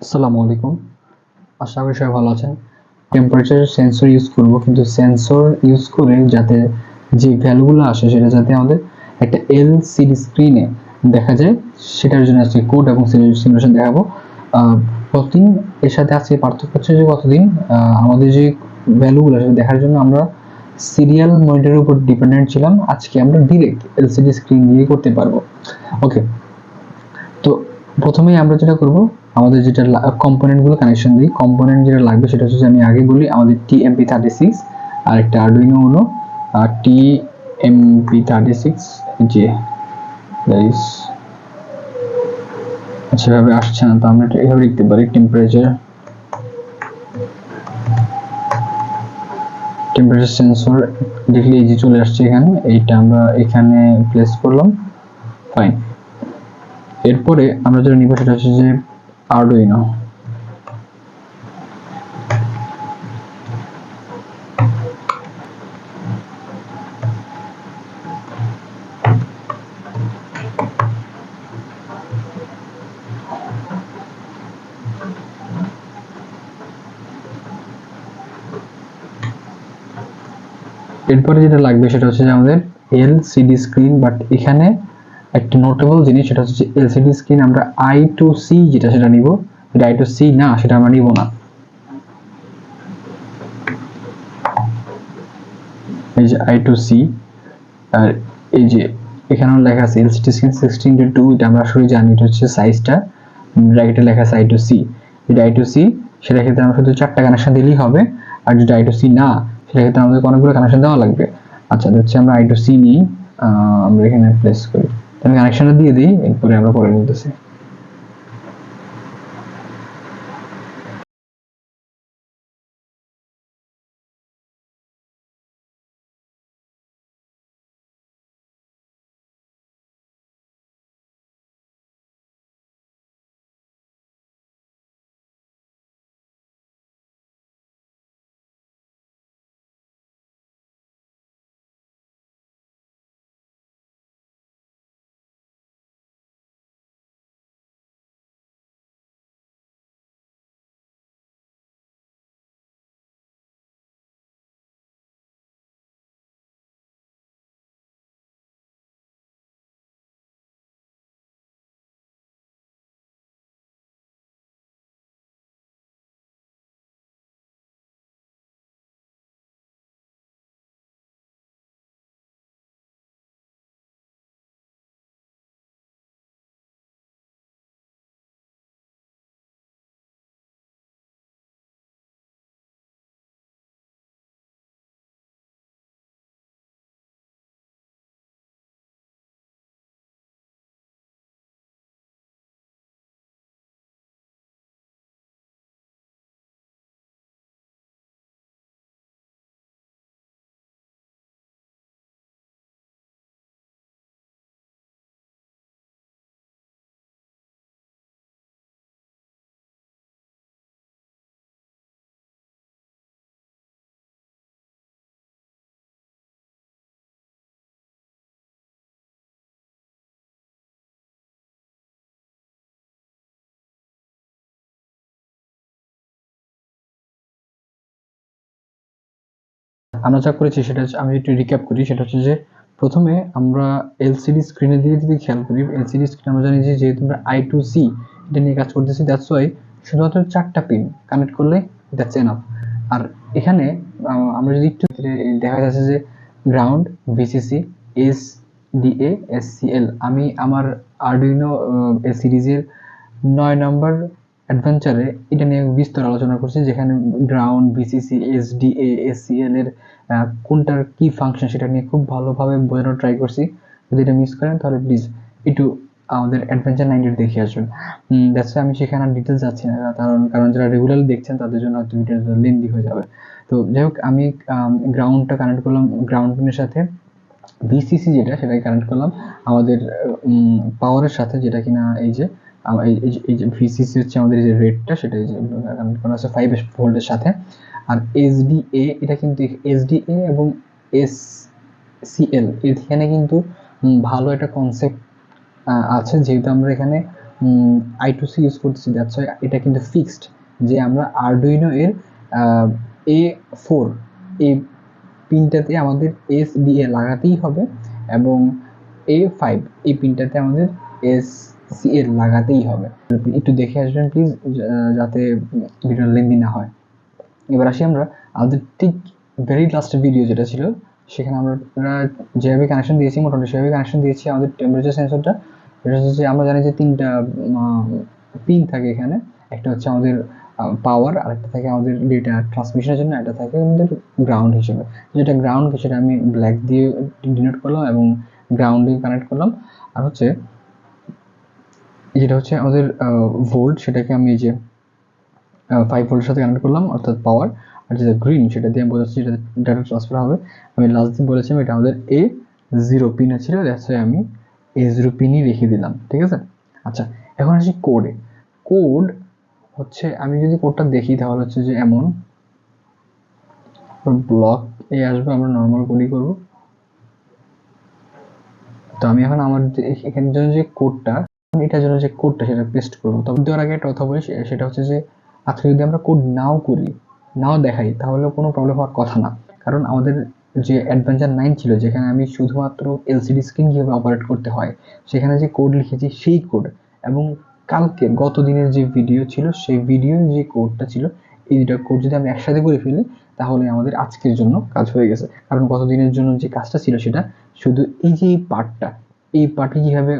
আসসালামু আলাইকুম। আশা করি সবাই ভালো আছেন। টেম্পারেচার সেন্সর ইউজ করব, কিন্তু সেন্সর ইউজ করে যাতে যে ভ্যালুগুলো আসে সেটা যাতে আমাদের একটা এলসিডি স্ক্রিনে দেখা যায়, সেটার জন্য আজকে কোড এবং সিমুলেশন দেখাবো। কতদিন এর সাথে আজকে পার্থক্য হচ্ছে যে কতদিন আমাদের যে ভ্যালুগুলো সেটা দেখার জন্য আমরা সিরিয়াল মনিটরের উপর ডিপেন্ডেন্ট ছিলাম, আজকে আমরা ডিরেক্ট এলসিডি স্ক্রিন দিয়ে করতে পারবো। ওকে, তো প্রথমেই আমরা যেটা করব, আমাদের যেটা কম্পোনেন্টগুলো কানেকশন দিই। কম্পোনেন্ট যেটা লাগবে সেটা হচ্ছে, আমি আগে বলি, আমাদের TMP36 আর একটা আরডুইনো উনো আর TMP36 যে গাইস আচ্ছা এভাবে আসছে না, তো আমরা এভাবে লিখতে পারি টেম্পারেচার সেন্সর দেখলে এই যে চলে আসছে এখানে, এইটা আমরা এখানে প্লেস করলাম। ফাইন, এরপরে আমরা যেটা নিব সেটা হচ্ছে যে আরডুইনো। এরপরে যেটা লাগবে সেটা হচ্ছে যে আমাদের এলসিডি স্ক্রিন, বাট এখানে একটা নোটেবল জিনিস সেটা হচ্ছে এলসিডি স্ক্রিন আমরা I2C যেটা সেটা নিব, এটা I2C না, সেটা আমরা নিব না। এই যে I2C, আর এই যে এখানেও লেখা আছে এলসিডি স্ক্রিন 16:2, এটা আমরা আসলে জানি এটা হচ্ছে সাইজটা, ব্র্যাকেটে লেখা আছে I2C। যেটা I2C সেটা ক্ষেত্রে আমরা শুধু 4টা কানেকশন দিলেই হবে, আর যেটা I2C না সেটা ক্ষেত্রে আমাদের অনেকগুলো কানেকশন দেওয়া লাগবে। আচ্ছা, হচ্ছে আমরা I2C নিই, আমরা এখানে প্লেস করি, আমি কানেকশনটা দিয়ে দিই, এরপরে আমরা পরে নিতেছি। আমরা যা করেছি সেটা হচ্ছে, আমি একটু রিক্যাপ করি, সেটা হচ্ছে যে প্রথমে আমরা এলসিডি স্ক্রিনের দিকে যদি খেয়াল করি, এলসিডি স্ক্রিন আমরা জানি যে যেহেতু আমরা I2C এটা নিয়ে কাজ করতেছি, দ্যাটস ওয়াই শুধুমাত্র 4টা পিন কানেক্ট করলে দ্যাটস এনাফ। আর এখানে আমরা যদি একটু দেখা যাচ্ছে যে গ্রাউন্ড, ভিসিসি, SDA, SCL। আমি আমার আরডুইনো সিরিজের 9 নম্বর অ্যাডভেঞ্চারে এটা নিয়ে বিস্তর আলোচনা করছি, যেখানে গ্রাউন্ড, ভিসিসি, SDA, SCL এর কোনটার কি ফাংশন সেটা নিয়ে খুব ভালোভাবে বোঝানোর ট্রাই করছি। যদি এটা মিস করেন তাহলে প্লিজ একটু আমাদের অ্যাডভেঞ্চার 90 দেখে আসবেন। দ্যাটস আমি সেখানে ডিটেলস যাচ্ছি না, কারণ যারা রেগুলারলি দেখছেন তাদের জন্য হয়তো ভিডিওটা লেন্দি হয়ে যাবে। তো যাই হোক, আমি গ্রাউন্ডটা কানেক্ট করলাম গ্রাউন্ড পিনের সাথে, ভিসিসি যেটা সেটাকে কানেক্ট করলাম আমাদের পাওয়ারের সাথে, যেটা কিনা এই যে এই যে ভিসিসি হচ্ছে আমাদের এই যে রেডটা, সেটা এই যে কানেক্ট করা আছে 5 ভোল্টের সাথে। আর SDA, এটা কিন্তু SDA এবং SCL এখানে কিন্তু ভালো একটা কনসেপ্ট আছে, যেহেতু আমরা এখানে I2C ইউজ করতেছি, দ্যাটস ওয়াই এটা কিন্তু ফিক্সড যে আমরা আরডুইনো এর A4 এই পিনটাতে আমাদের SDA লাগাতেই হবে এবং A5 এই পিনটাতে আমাদের SCA লাগাতেই হবে। একটু দেখে আসবেন প্লিজ, যাতে ভিডিও লেন্দি না হয়। এবার আসি আমরা আমাদের ঠিক ভেরি লাস্ট ভিডিও যেটা ছিল, সেখানে আমরা যেভাবে কানেকশন দিয়েছি মোটামুটি সেভাবে কানেকশন দিয়েছি আমাদের টেম্পারেচার সেন্সরটা। এটা হচ্ছে আমরা জানি যে 3টা পিন থাকে এখানে, একটা হচ্ছে আমাদের পাওয়ার, আরেকটা থাকে আমাদের ডেটা ট্রান্সমিশনের জন্য, একটা থাকে আমাদের গ্রাউন্ড হিসেবে। যেটা গ্রাউন্ড সেটা আমি ব্ল্যাক দিয়ে ডিনোট করলাম এবং গ্রাউন্ডে কানেক্ট করলাম। আর হচ্ছে যেটা হচ্ছে আমাদের ভোল্ট, সেটাকে আমি যে 5 ভোল্টের সাথে কানেক্ট করলাম অর্থাৎ পাওয়ার। আর যেটা গ্রিন সেটা দিয়ে আমি বোঝাচ্ছি যেটা ডাটা ট্রান্সফার হবে। আমি লাস্ট দিন বলেছিলাম এটা আমাদের A0 পিন ছিল, দ্যাটস ওয়াই আমি A0 পিনই রেখে দিলাম, ঠিক আছে। আচ্ছা, এখন আসি কোডে। কোড হচ্ছে আমি যদি কোডটা দেখি তাহলে হচ্ছে যে এমন ব্লক আসবে, আমরা নর্মাল কোডই করব। তো আমি এখন আমার এখানের জন্য যে কোডটা, এটার জন্য যে কোডটা সেটা পেস্ট করবো। তবে দেওয়ার আগে একটা কথা বলি, সেটা হচ্ছে যে আজকে যদি আমরা কোড নাও করি, নাও দেখাই, তাহলে কোনো প্রবলেম হওয়ার কথা না। কারণ আমাদের যে অ্যাডভেঞ্চার 9 ছিল, যেখানে আমি শুধুমাত্র এলসিডি স্ক্রিন কীভাবে অপারেট করতে হয় সেখানে যে কোড লিখেছি সেই কোড, এবং কালকে গত দিনের যে ভিডিও ছিল সেই ভিডিওর যে কোডটা ছিল, এই দুটা কোড যদি আমি একসাথে করে ফেলি তাহলে আমাদের আজকের জন্য কাজ হয়ে গেছে। কারণ গত দিনের জন্য যে কাজটা ছিল সেটা শুধু এই যে এই পার্টে কীভাবে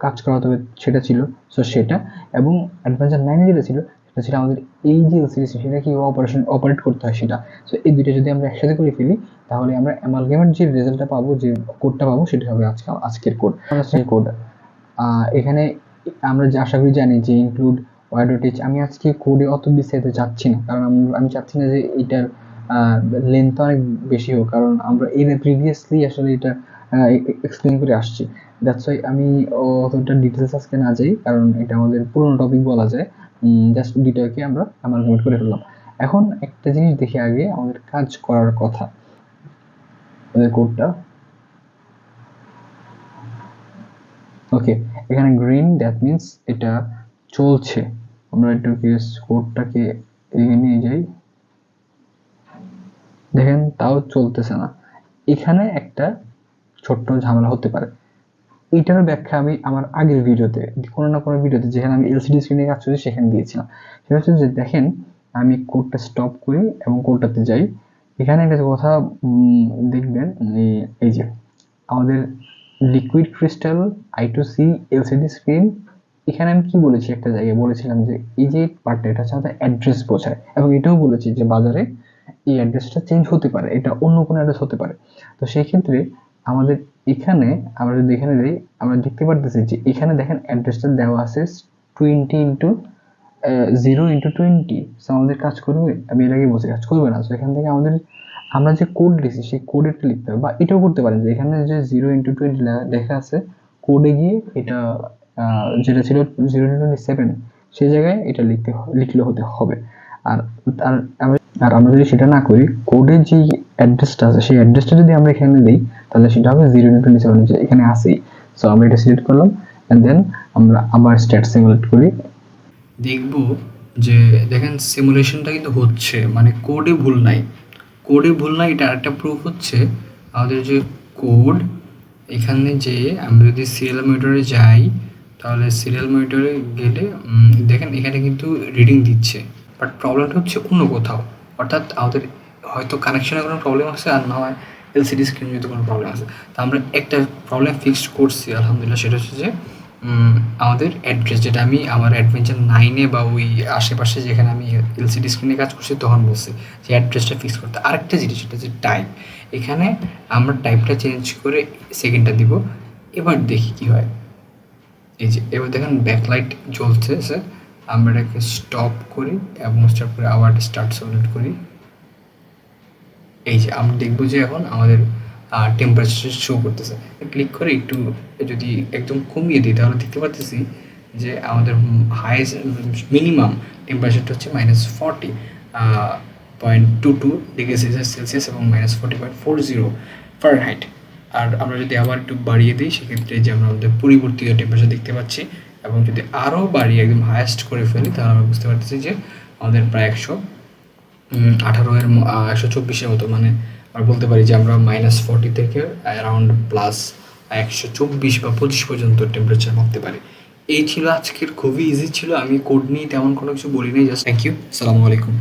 কাজ করাতে হবে সেটা ছিল। সো সেটা, এবং অ্যাডভেঞ্চার 9 যেটা ছিল সেটা ছিল আমাদের এই যে এলসিডি সেটা কীভাবে অপারেট করতে হয় সেটা। সো এই দুইটা যদি আমরা একসাথে করে ফেলি তাহলে আমরা অ্যামালগেমের যে রেজাল্টটা পাবো, যে কোডটা পাবো, সেটা হবে আজকের কোড। সেই কোড এখানে আমরা আশা করি জানি যে ইনক্লুড ওয়াইডোটিচ। আমি আজকে কোডে অত বিস্তারিত যাচ্ছি না, কারণ আমি চাচ্ছি না যে এটার লেন্থ অনেক বেশি হোক, কারণ আমরা এর প্রিভিয়াসলি আসলে এটা এক্সপ্লেন করে আসছি। দ্যাটস ওয়াই আমি অতটা ডিটেলস আজকে না যাই, কারণ এটা আমাদের পুরোনো টপিক বলা যায়। জাস্ট দুইটাকে আমরা অ্যামালগেমেট করে ফেললাম। এখন একটা জিনিস দেখি আগে আমাদের কাজ করার কথা, আমাদের কোডটা। ওকে, এখানে গ্রিন, দ্যাট মিনস এটা চলছে। আমরা এটাকে কোডটাকে এগিয়ে নিয়ে যাই, দেখেন তাও চলতেছে না। এখানে একটা ছোট্ট ঝামেলা হতে পারে। এইটার ব্যাখ্যা আমি আমার আগের ভিডিওতে, কোনো না কোনো ভিডিওতে যেখানে আমি এলসিডি স্ক্রিনে কাজ করছি সেখানে দিয়েছিলাম। সেটা হচ্ছে যে দেখেন আমি কোডটা স্টপ করি এবং কোডটাতে যাই। এখানে একটা কথা দেখবেন, এই যে আমাদের liquid crystal I2C LCD screen, এখানে আমি কি বলেছি, একটা জায়গায় বলেছিলাম যে এই যে পার্টটা এটা হচ্ছে আমাদের অ্যাড্রেস বোঝায়, এবং এটাও বলেছি যে বাজারে এই অ্যাড্রেসটা চেঞ্জ হতে পারে, এটা অন্য কোনো অ্যাড্রেস হতে পারে। তো সেই ক্ষেত্রে আমাদের এখানে আমরা যদি এখানে যাই, আমরা দেখতে পারতেছি যে এখানে দেখেন অ্যাড্রেসটা দেওয়া আছে 20x0x20। সো আমাদের কাজ করবে, আমি এর আগে বলছি কাজ করবে না। সো এখান থেকে আমাদের আমরা যে কোড লিখছি সেই কোডেরটা লিখতে হবে, বা এটাও করতে পারেন যে এখানে যে 0x20 লেখা আছে, কোডে গিয়ে এটা যেটা ছিল 0x27 সেই জায়গায় এটা লিখলে হতে হবে। আর আমরা যদি সেটা না করি, কোডের যে অ্যাড্রেসটা আছে সেই অ্যাড্রেসটা যদি আমরা এখানে দিই তাহলে সেটা হবে 0x27, যে এখানে আসেই। সো আমরা এটা সিলেক্ট করলাম অ্যান্ড দেন আমরা আবার স্ট্যাট সিমুলেট করি, দেখব যে দেখেন সিমুলেশনটা কিন্তু হচ্ছে, মানে কোডে ভুল নাই। এটা একটা প্রুফ হচ্ছে আমাদের যে কোড, এখানে যে আমরা যদি সিরিয়াল মনিটরে যাই তাহলে সিরিয়াল মনিটরে গেলে দেখেন এখানে কিন্তু রিডিং দিচ্ছে, বাট প্রবলেমটা হচ্ছে অন্য কোথাও। অর্থাৎ আমাদের হয়তো কানেকশনে কোনো প্রবলেম আছে, আর না হয় এলসিডি স্ক্রিনে যদি কোনো প্রবলেম আছে। তো আমরা একটা প্রবলেম ফিক্সড করছি আলহামদুলিল্লাহ, সেটা হচ্ছে যে আমাদের অ্যাড্রেস, যেটা আমি আমার অ্যাডভেঞ্চার 9-এ বা ওই আশেপাশে যেখানে আমি এলসিডি স্ক্রিনে কাজ করছি তখন বলছি যে অ্যাড্রেসটা ফিক্স করতে। আরেকটা জিনিস, সেটা হচ্ছে টাইপ। এখানে আমরা টাইপটা চেঞ্জ করে সেকেন্ডটা দিব। এবার দেখি কি হয়। এই যে এবার দেখেন ব্যাকলাইট জ্বলছে, আমরা এটাকে স্টপ করি এবং স্টপ করে আবার স্টার্ট সিমুলেট করি। এই যে আমরা দেখবো যে এখন আমাদের টেম্পারেচার শো করতেছে। ক্লিক করে একটু যদি একদম কমিয়ে দিই তাহলে দেখতে পাচ্ছি যে আমাদের হাইয়েস্ট মিনিমাম টেম্পারেচারটা হচ্ছে -40.22 ডিগ্রি সেলসিয়াস এবং -40.40 ফারেনহাইট। আর আমরা যদি আবার একটু বাড়িয়ে দিই সেক্ষেত্রে যে আমরা আমাদের পরিবর্তিত টেম্পারেচার দেখতে পাচ্ছি এবং যদি আরও বাড়ি একদম হায়েস্ট করে ফেলি তাহলে আমরা বুঝতে পারতেছি যে আমাদের প্রায় 124-এর মতো, মানে আমরা বলতে পারি যে আমরা -40 থেকে অ্যারাউন্ড প্লাস 124 বা 25 পর্যন্ত টেম্পারেচার মাপতে পারি। এই ছিল আজকের, খুবই ইজি ছিল। আমি কোড নিয়ে তেমন কোনো কিছু বলি নাই, জাস্ট থ্যাংক ইউ, আসসালামু আলাইকুম।